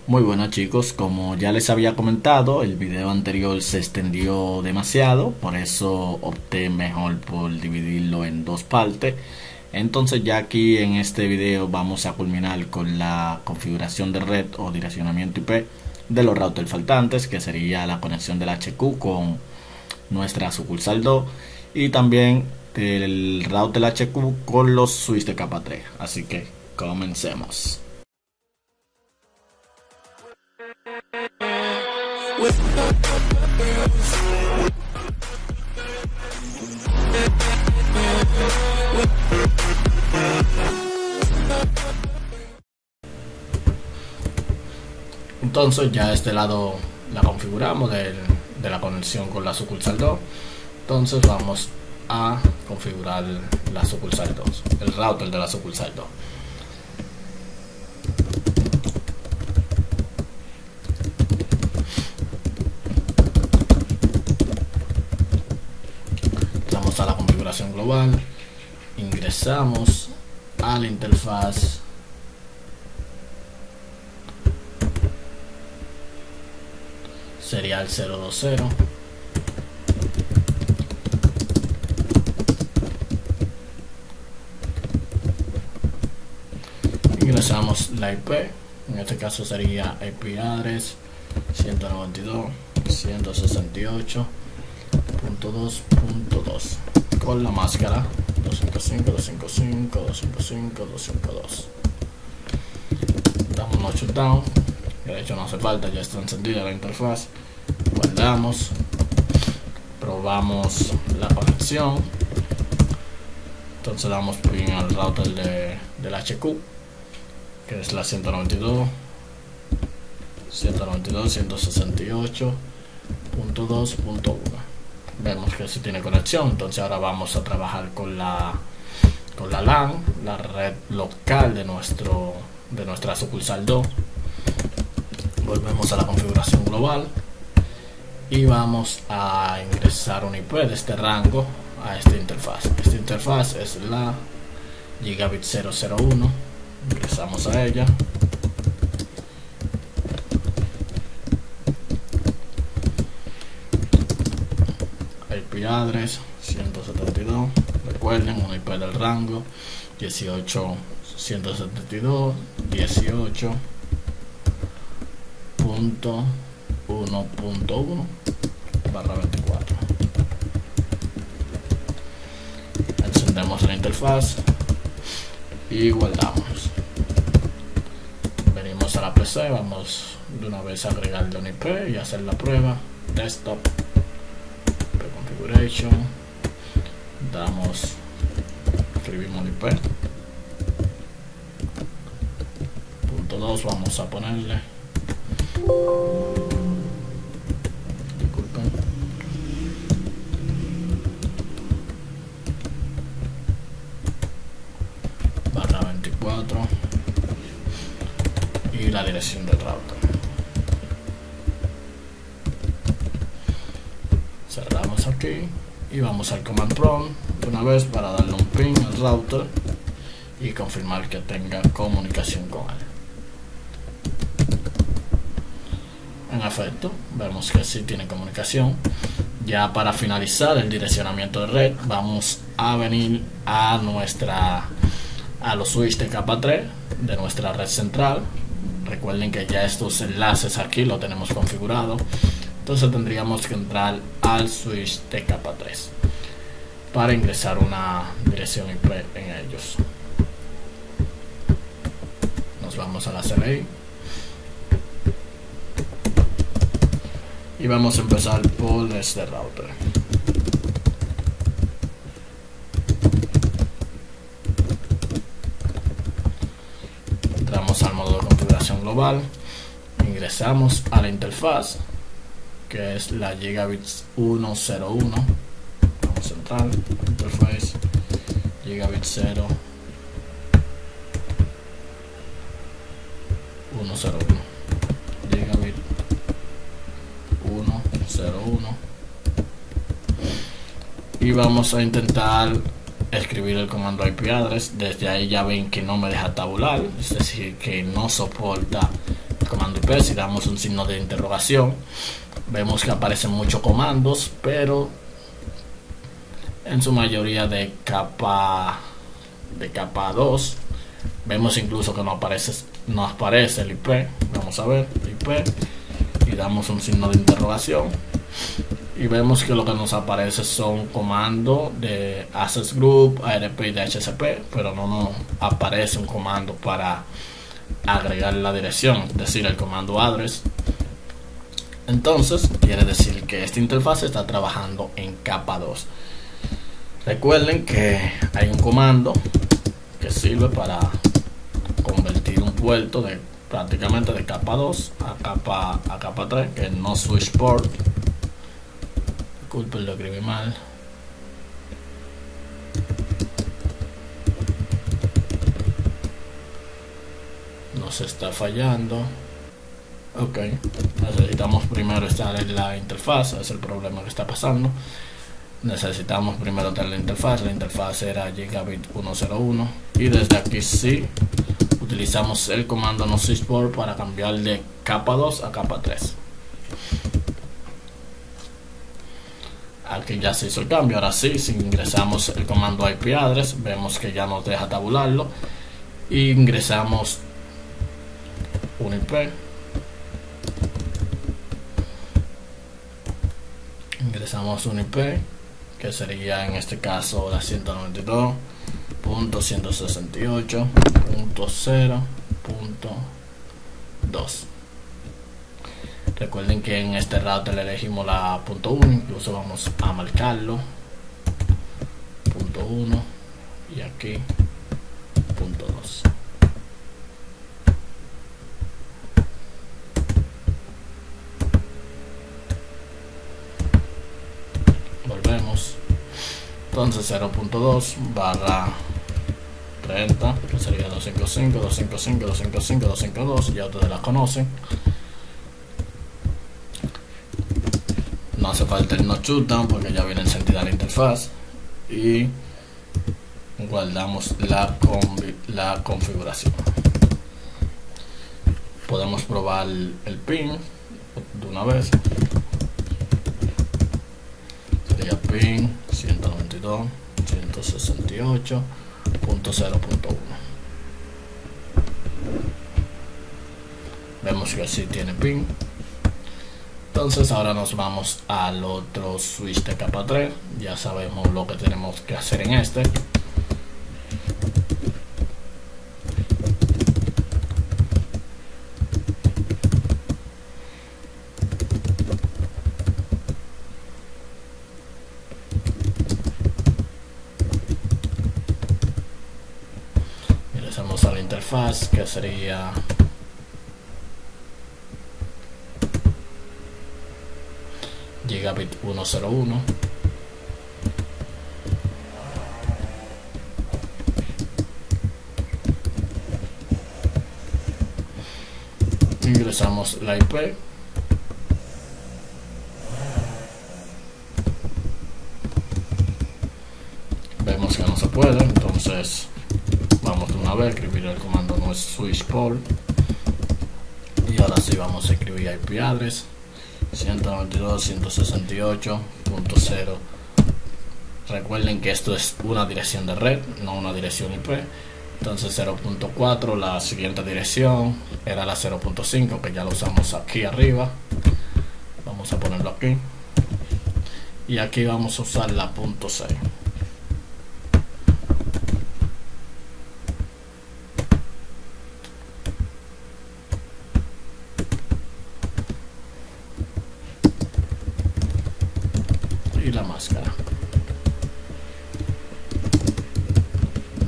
Muy buenas chicos, como ya les había comentado, el video anterior se extendió demasiado, por eso opté mejor por dividirlo en dos partes. Entonces ya aquí en este video vamos a culminar con la configuración de red o direccionamiento IP de los routers faltantes, que sería la conexión del HQ con nuestra sucursal 2 y también el router HQ con los switches de capa 3. Así que comencemos. Entonces ya este lado la configuramos de la conexión con la sucursal 2. Entonces vamos a configurar la sucursal 2, el router de la sucursal 2. Vamos a la configuración global, ingresamos a la interfaz, serial 020, ingresamos la IP, en este caso sería IP address 192.168.2.2 con la máscara 255.255.255.252. Damos un shutdown, de hecho no hace falta, ya está encendida la interfaz. Guardamos, probamos la conexión, entonces damos pin al router del HQ, que es la 192.168.2.1. Vemos que sí tiene conexión. Entonces ahora vamos a trabajar con la LAN, la red local de nuestra sucursal 2. Volvemos a la configuración global y vamos a ingresar un IP de este rango a esta interfaz. Esta interfaz es la Gigabit 001. Ingresamos a ella. IP address 172. Recuerden, un IP del rango 18.172.1.1/24. Encendemos la interfaz y guardamos. Venimos a la PC, vamos de una vez a agregarle un IP y hacer la prueba. Desktop, configuration, escribimos el IP. Punto 2, vamos a ponerle, disculpen, /24 y la dirección del router. Cerramos aquí y vamos al command prompt de una vez para darle un ping al router y confirmar que tenga comunicación con él. En efecto, vemos que sí tiene comunicación. Ya para finalizar el direccionamiento de red, vamos a venir a los switches de capa 3 de nuestra red central. Recuerden que ya estos enlaces aquí lo tenemos configurado. Entonces tendríamos que entrar al switch de capa 3 para ingresar una dirección IP en ellos. Nos vamos a la CLI y vamos a empezar por este router. Entramos al modo de configuración global, ingresamos a la interfaz, que es la Gigabit 101. Vamos a entrar, interface Gigabit 0 101, Gigabit 101, y vamos a intentar escribir el comando IP address. Desde ahí ya ven que no me deja tabular, es decir, que no soporta comando IP, si damos un signo de interrogación, vemos que aparecen muchos comandos, pero en su mayoría de capa 2. Vemos incluso que no aparece el IP. Vamos a ver el IP y damos un signo de interrogación y vemos que lo que nos aparece son comandos de Access Group, ARP y DHCP, pero no nos aparece un comando para agregar la dirección, es decir, el comando address. Entonces quiere decir que esta interfaz está trabajando en capa 2. Recuerden que hay un comando que sirve para convertir un puerto de prácticamente de capa 2 a capa 3, que es no switch port. Disculpen, lo escribí mal. Nos está fallando. Ok, necesitamos primero estar en la interfaz. Es el problema que está pasando. Necesitamos primero tener la interfaz era Gigabit 101 y desde aquí sí utilizamos el comando no switch port para cambiar de capa 2 a capa 3. Aquí ya se hizo el cambio. Ahora sí, si ingresamos el comando IP address, vemos que ya nos deja tabularlo y ingresamos un IP. Ingresamos un IP que sería en este caso la 192.168.0.2. Recuerden que en este router le elegimos la .1, incluso vamos a marcarlo .1 y aquí .2. Volvemos. Entonces 0.2/30, que sería 255, 255, 255, 252, ya ustedes la conocen. No hace falta el no shutdown porque ya viene encendida la interfaz y guardamos la configuración. Podemos probar el pin de una vez. Sería pin 192.168.0.1. Vemos que así tiene pin. Entonces ahora nos vamos al otro switch de capa 3. Ya sabemos lo que tenemos que hacer en este. Ingresamos a la interfaz que sería Gigabit 101. Ingresamos la IP. Vemos que no se puede, entonces vamos de una vez a escribir el comando no switch port y ahora sí vamos a escribir IP address 192.168.0. Recuerden que esto es una dirección de red, no una dirección IP. Entonces 0.4, la siguiente dirección era la 0.5, que ya lo usamos aquí arriba. Vamos a ponerlo aquí y aquí vamos a usar la .6. Y la máscara.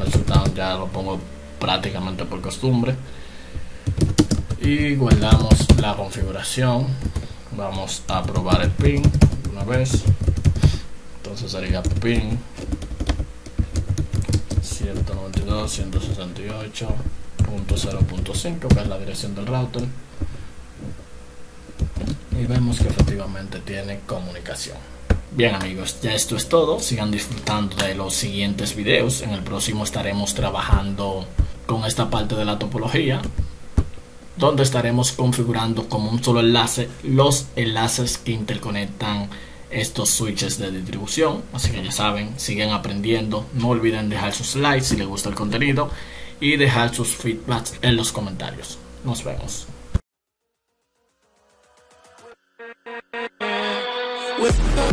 El shutdown ya lo pongo prácticamente por costumbre y guardamos la configuración. Vamos a probar el pin una vez. Entonces sería pin 192.168.0.5, que es la dirección del router, y vemos que efectivamente tiene comunicación. Bien amigos, ya esto es todo. Sigan disfrutando de los siguientes videos. En el próximo estaremos trabajando con esta parte de la topología donde estaremos configurando como un solo enlace los enlaces que interconectan estos switches de distribución. Así que ya saben, siguen aprendiendo, no olviden dejar sus likes si les gusta el contenido y dejar sus feedbacks en los comentarios. Nos vemos. With